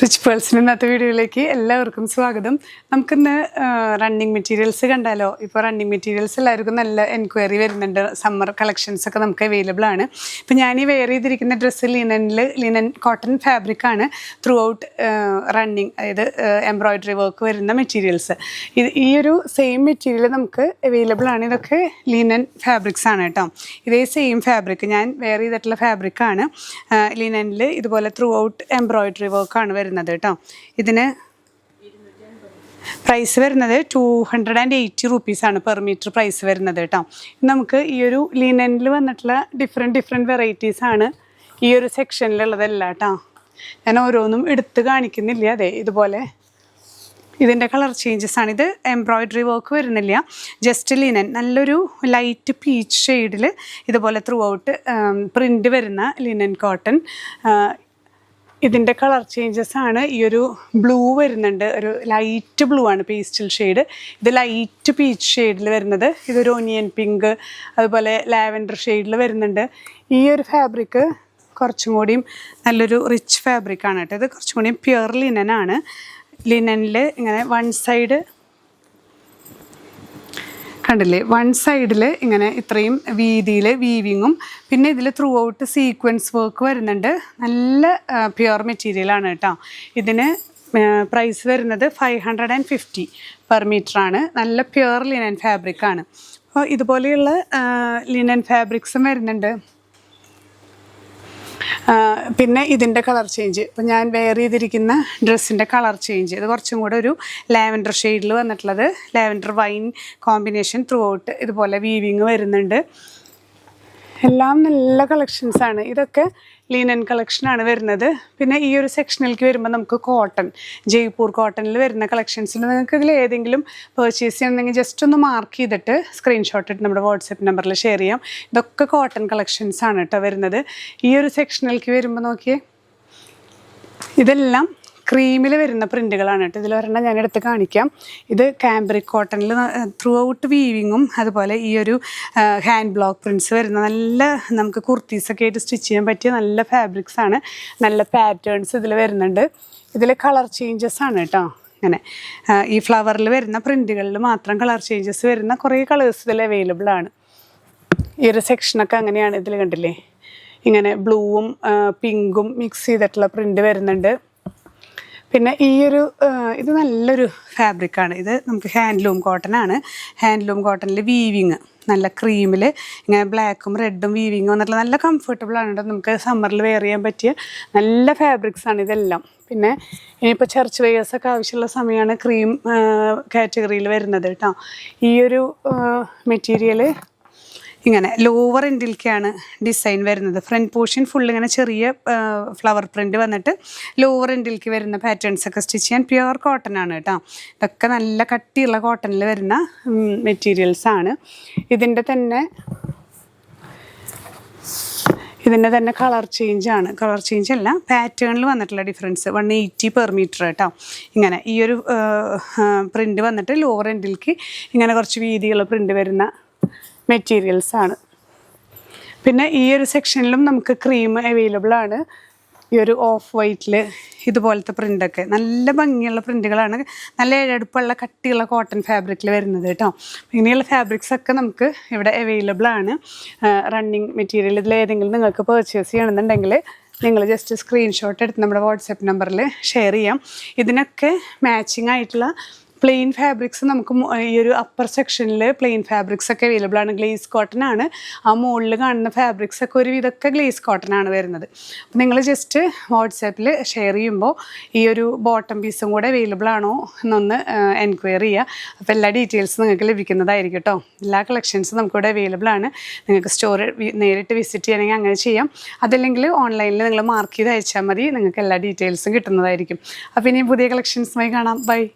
Rich പേഴ്സിന് ഇന്നത്തെ വീഡിയോയിലേക്ക് എല്ലാവർക്കും സ്വാഗതം. നമുക്കിന്ന് റണ്ണിങ് മെറ്റീരിയൽസ് കണ്ടാലോ. ഇപ്പോൾ റണ്ണിങ് മെറ്റീരിയൽസ് എല്ലാവർക്കും നല്ല എൻക്വയറി വരുന്നുണ്ട്. സമ്മർ കളക്ഷൻസ് ഒക്കെ നമുക്ക് അവൈലബിൾ ആണ്. ഇപ്പോൾ ഞാൻ ഈ വെയർ ചെയ്തിരിക്കുന്ന ഡ്രസ്സ് ലിനൻ കോട്ടൺ ഫാബ്രിക്കാണ് ത്രൂ ഔട്ട് റണ്ണിങ്, അതായത് എംബ്രോയിഡറി വർക്ക് വരുന്ന മെറ്റീരിയൽസ്. ഈ ഒരു സെയിം മെറ്റീരിയൽ നമുക്ക് അവൈലബിൾ ആണ്. ഇതൊക്കെ ലിനൻ ഫാബ്രിക്സ് ആണ് കേട്ടോ. ഇതേ സെയിം ഫാബ്രിക് ഞാൻ വെയർ ചെയ്തിട്ടുള്ള ഫാബ്രിക്കാണ്. ലിനനിൽ ഇതുപോലെ ത്രൂ ഔട്ട് എംബ്രോയിഡറി വർക്കാണ് വരുന്നത് കേട്ടോ. ഇതിന് പ്രൈസ് വരുന്നത് 280 റുപ്പീസാണ് പെർ മീറ്റർ പ്രൈസ് വരുന്നത് കേട്ടോ. നമുക്ക് ഈ ഒരു ലിനനിൽ വന്നിട്ടുള്ള ഡിഫറെൻറ്റ് വെറൈറ്റീസാണ് ഈ ഒരു സെക്ഷനിലുള്ളതല്ല കേട്ടോ. ഞാൻ ഓരോന്നും എടുത്ത് കാണിക്കുന്നില്ല. അതെ, ഇതുപോലെ ഇതിൻ്റെ കളർ ചേഞ്ചസ് ആണ്. ഇത് എംബ്രോയിഡറി വർക്ക് വരുന്നില്ല, ജസ്റ്റ് ലിനൻ, നല്ലൊരു ലൈറ്റ് പീച്ച് ഷെയ്ഡിൽ ഇതുപോലെ ത്രൂ ഔട്ട് പ്രിൻ്റ് വരുന്ന ലിനൻ കോട്ടൺ. ഇതിൻ്റെ കളർ ചേഞ്ചസ് ആണ്. ഈ ഒരു ബ്ലൂ വരുന്നുണ്ട്, ഒരു ലൈറ്റ് ബ്ലൂ ആണ്, പേസ്റ്റൽ ഷെയ്ഡ്. ഇത് ലൈറ്റ് പീച്ച് ഷെയ്ഡിൽ വരുന്നത്. ഇതൊരു ഒനിയൻ പിങ്ക്, അതുപോലെ ലാവൻഡർ ഷെയ്ഡിൽ വരുന്നുണ്ട്. ഈ ഒരു ഫാബ്രിക്ക് കുറച്ചും കൂടിയും നല്ലൊരു റിച്ച് ഫാബ്രിക്കാണ് കേട്ടോ. ഇത് കുറച്ചും കൂടിയും പ്യുർ ലിനനാണ്. ലിനനിൽ ഇങ്ങനെ വൺ സൈഡ് കണ്ടില്ലേ, വൺ സൈഡിൽ ഇങ്ങനെ ഇത്രയും വീതിയിൽ വീവിങ്ങും, പിന്നെ ഇതിൽ ത്രൂ ഔട്ട് സീക്വൻസ് വർക്ക് വരുന്നുണ്ട്. നല്ല പ്യുർ മെറ്റീരിയലാണ് കേട്ടോ. ഇതിന് പ്രൈസ് വരുന്നത് 550 പെർ മീറ്ററാണ്. നല്ല പ്യുർ ലിനൻ ഫാബ്രിക്കാണ്. അപ്പോൾ ഇതുപോലെയുള്ള ലിനൻ ഫാബ്രിക്സും വരുന്നുണ്ട്. പിന്നെ ഇതിൻ്റെ കളർ ചേഞ്ച്, ഇപ്പോൾ ഞാൻ വെയർ ചെയ്തിരിക്കുന്ന ഡ്രസ്സിൻ്റെ കളർ ചേഞ്ച്, ഇത് കുറച്ചും കൂടെ ഒരു ലാവൻഡർ ഷെയ്ഡിൽ വന്നിട്ടുള്ളത്. Lavender wine combination through out ഇതുപോലെ വീവിങ് വരുന്നുണ്ട്. എല്ലാം നല്ല കളക്ഷൻസാണ്. ഇതൊക്കെ ലിനൻ കളക്ഷനാണ് വരുന്നത്. പിന്നെ ഈ ഒരു സെക്ഷനിലേക്ക് വരുമ്പോൾ നമുക്ക് കോട്ടൺ, ജയ്പൂർ കോട്ടണിൽ വരുന്ന കളക്ഷൻസിൽ നിങ്ങൾക്ക് ഇതിൽ ഏതെങ്കിലും പർച്ചേസ് ചെയ്യണമെങ്കിൽ ജസ്റ്റ് ഒന്ന് മാർക്ക് ചെയ്തിട്ട് സ്ക്രീൻഷോട്ട് ഇട്ട് നമ്മുടെ വാട്സപ്പ് നമ്പറിൽ ഷെയർ ചെയ്യാം. ഇതൊക്കെ കോട്ടൺ കളക്ഷൻസാണ് കേട്ടോ വരുന്നത്. ഈ ഒരു സെക്ഷനിലേക്ക് വരുമ്പോൾ നോക്കിയേ, ഇതെല്ലാം ക്രീമിൽ വരുന്ന പ്രിൻറ്റുകളാണ് കേട്ടോ. ഇതിൽ ഒരെണ്ണം ഞാൻ എടുത്ത് കാണിക്കാം. ഇത് കാംബ്രിക് കോട്ടണിൽ ത്രൂ ഔട്ട് വീവിങ്ങും, അതുപോലെ ഈ ഒരു ഹാൻഡ് ബ്ലോക്ക് പ്രിൻറ്റ്സ് വരുന്ന നല്ല നമുക്ക് കുർത്തീസൊക്കെ ആയിട്ട് സ്റ്റിച്ച് ചെയ്യാൻ പറ്റിയ നല്ല ഫാബ്രിക്സ് ആണ്. നല്ല പാറ്റേൺസ് ഇതിൽ വരുന്നുണ്ട്. ഇതിൽ കളർ ചേഞ്ചസ് ആണ് കേട്ടോ. അങ്ങനെ ഈ ഫ്ലവറിൽ വരുന്ന പ്രിൻറ്റുകളിൽ മാത്രം കളർ ചേഞ്ചസ് വരുന്ന കുറേ കളേഴ്സ് ഇതിൽ അവൈലബിൾ ആണ്. ഈ ഒരു സെക്ഷനൊക്കെ അങ്ങനെയാണ്. ഇതിൽ കണ്ടില്ലേ, ഇങ്ങനെ ബ്ലൂവും പിങ്കും മിക്സ് ചെയ്തിട്ടുള്ള പ്രിൻറ്റ് വരുന്നുണ്ട്. പിന്നെ ഈ ഒരു ഇത് നല്ലൊരു ഫാബ്രിക്കാണ്. ഇത് നമുക്ക് ഹാൻഡ്ലൂം കോട്ടൺ ആണ്. ഹാൻഡ്ലൂം കോട്ടണിൽ വീവിങ് നല്ല ക്രീമിൽ ഇങ്ങനെ ബ്ലാക്കും റെഡും വീവിങ് വന്നിട്ടുള്ള നല്ല കംഫർട്ടബിൾ ആണ് കേട്ടോ. നമുക്ക് സമ്മറിൽ വെയർ ചെയ്യാൻ പറ്റിയ നല്ല ഫാബ്രിക്സ് ആണ് ഇതെല്ലാം. പിന്നെ ഇനിയിപ്പോൾ ചർച്ച് വെയേഴ്സൊക്കെ ആവശ്യമുള്ള സമയമാണ് ക്രീം കാറ്റഗറിയിൽ വരുന്നത് കേട്ടോ. ഈ ഒരു മെറ്റീരിയൽ ഇങ്ങനെ ലോവർ എൻഡിലേക്കാണ് ഡിസൈൻ വരുന്നത്. ഫ്രണ്ട് പോർഷൻ ഫുൾ ഇങ്ങനെ ചെറിയ ഫ്ലവർ പ്രിൻറ്റ് വന്നിട്ട് ലോവർ എൻഡിലേക്ക് വരുന്ന പാറ്റേൺസ് ഒക്കെ സ്റ്റിച്ച് ചെയ്യാൻ പ്യുവർ കോട്ടൺ ആണ് കേട്ടോ. ഇതൊക്കെ നല്ല കട്ടിയുള്ള കോട്ടണിൽ വരുന്ന മെറ്റീരിയൽസാണ്. ഇതിൻ്റെ തന്നെ കളർ ചേഞ്ചാണ്. കളർ ചേഞ്ച് അല്ല, പാറ്റേണിൽ വന്നിട്ടുള്ള ഡിഫറൻസ്. 180 പെർ മീറ്റർ കേട്ടോ. ഇങ്ങനെ ഈ ഒരു പ്രിൻറ്റ് വന്നിട്ട് ലോവർ എൻഡിലേക്ക് ഇങ്ങനെ കുറച്ച് വീതിയുള്ള പ്രിൻറ്റ് വരുന്ന മെറ്റീരിയൽസാണ്. പിന്നെ ഈ ഒരു സെക്ഷനിലും നമുക്ക് ക്രീം അവൈലബിൾ ആണ്. ഈ ഒരു ഓഫ് വൈറ്റിൽ ഇതുപോലത്തെ പ്രിൻ്റൊക്കെ നല്ല ഭംഗിയുള്ള പ്രിൻറ്റുകളാണ്. നല്ല ഇഴടുപ്പുള്ള കട്ടിയുള്ള കോട്ടൺ ഫാബ്രിക്കിൽ വരുന്നത് കേട്ടോ. ഇങ്ങനെയുള്ള ഫാബ്രിക്സൊക്കെ നമുക്ക് ഇവിടെ അവൈലബിൾ ആണ്. റണ്ണിങ് മെറ്റീരിയൽ ഇതിൽ ഏതെങ്കിലും നിങ്ങൾക്ക് പർച്ചേസ് ചെയ്യണമെന്നുണ്ടെങ്കിൽ നിങ്ങൾ ജസ്റ്റ് സ്ക്രീൻഷോട്ട് എടുത്ത് നമ്മുടെ വാട്സപ്പ് നമ്പറിൽ ഷെയർ ചെയ്യാം. ഇതിനൊക്കെ മാച്ചിങ് ആയിട്ടുള്ള പ്ലെയിൻ ഫാബ്രിക്സ് നമുക്ക് ഈ ഒരു അപ്പർ സെക്ഷനിൽ പ്ലെയിൻ ഫാബ്രിക്സ് ഒക്കെ അവൈലബിൾ ആണ്. ഗ്ലേസ് കോട്ടൺ ആണ്. ആ മുകളിൽ കാണുന്ന ഫാബ്രിക്സ് ഒക്കെ ഒരു ഇതൊക്കെ ഗ്ലേസ് കോട്ടൺ ആണ് വരുന്നത്. അപ്പോൾ നിങ്ങൾ ജസ്റ്റ് വാട്സാപ്പിൽ ഷെയർ ചെയ്യുമ്പോൾ ഈ ഒരു ബോട്ടം പീസും കൂടെ അവൈലബിൾ ആണോ എന്നൊന്ന് എൻക്വയറി ചെയ്യുക. അപ്പോൾ എല്ലാ ഡീറ്റെയിൽസും നിങ്ങൾക്ക് ലഭിക്കുന്നതായിരിക്കും കേട്ടോ. എല്ലാ കളക്ഷൻസും നമുക്കിവിടെ അവൈലബിൾ ആണ്. നിങ്ങൾക്ക് സ്റ്റോർ നേരിട്ട് വിസിറ്റ് ചെയ്യണമെങ്കിൽ അങ്ങനെ ചെയ്യാം. അതല്ലെങ്കിൽ ഓൺലൈനിൽ നിങ്ങൾ മാർക്ക് ചെയ്ത് അയച്ചാൽ മതി. നിങ്ങൾക്ക് എല്ലാ ഡീറ്റെയിൽസും കിട്ടുന്നതായിരിക്കും. അപ്പോൾ ഇനി പുതിയ കളക്ഷൻസുമായി കാണാം. ബൈ.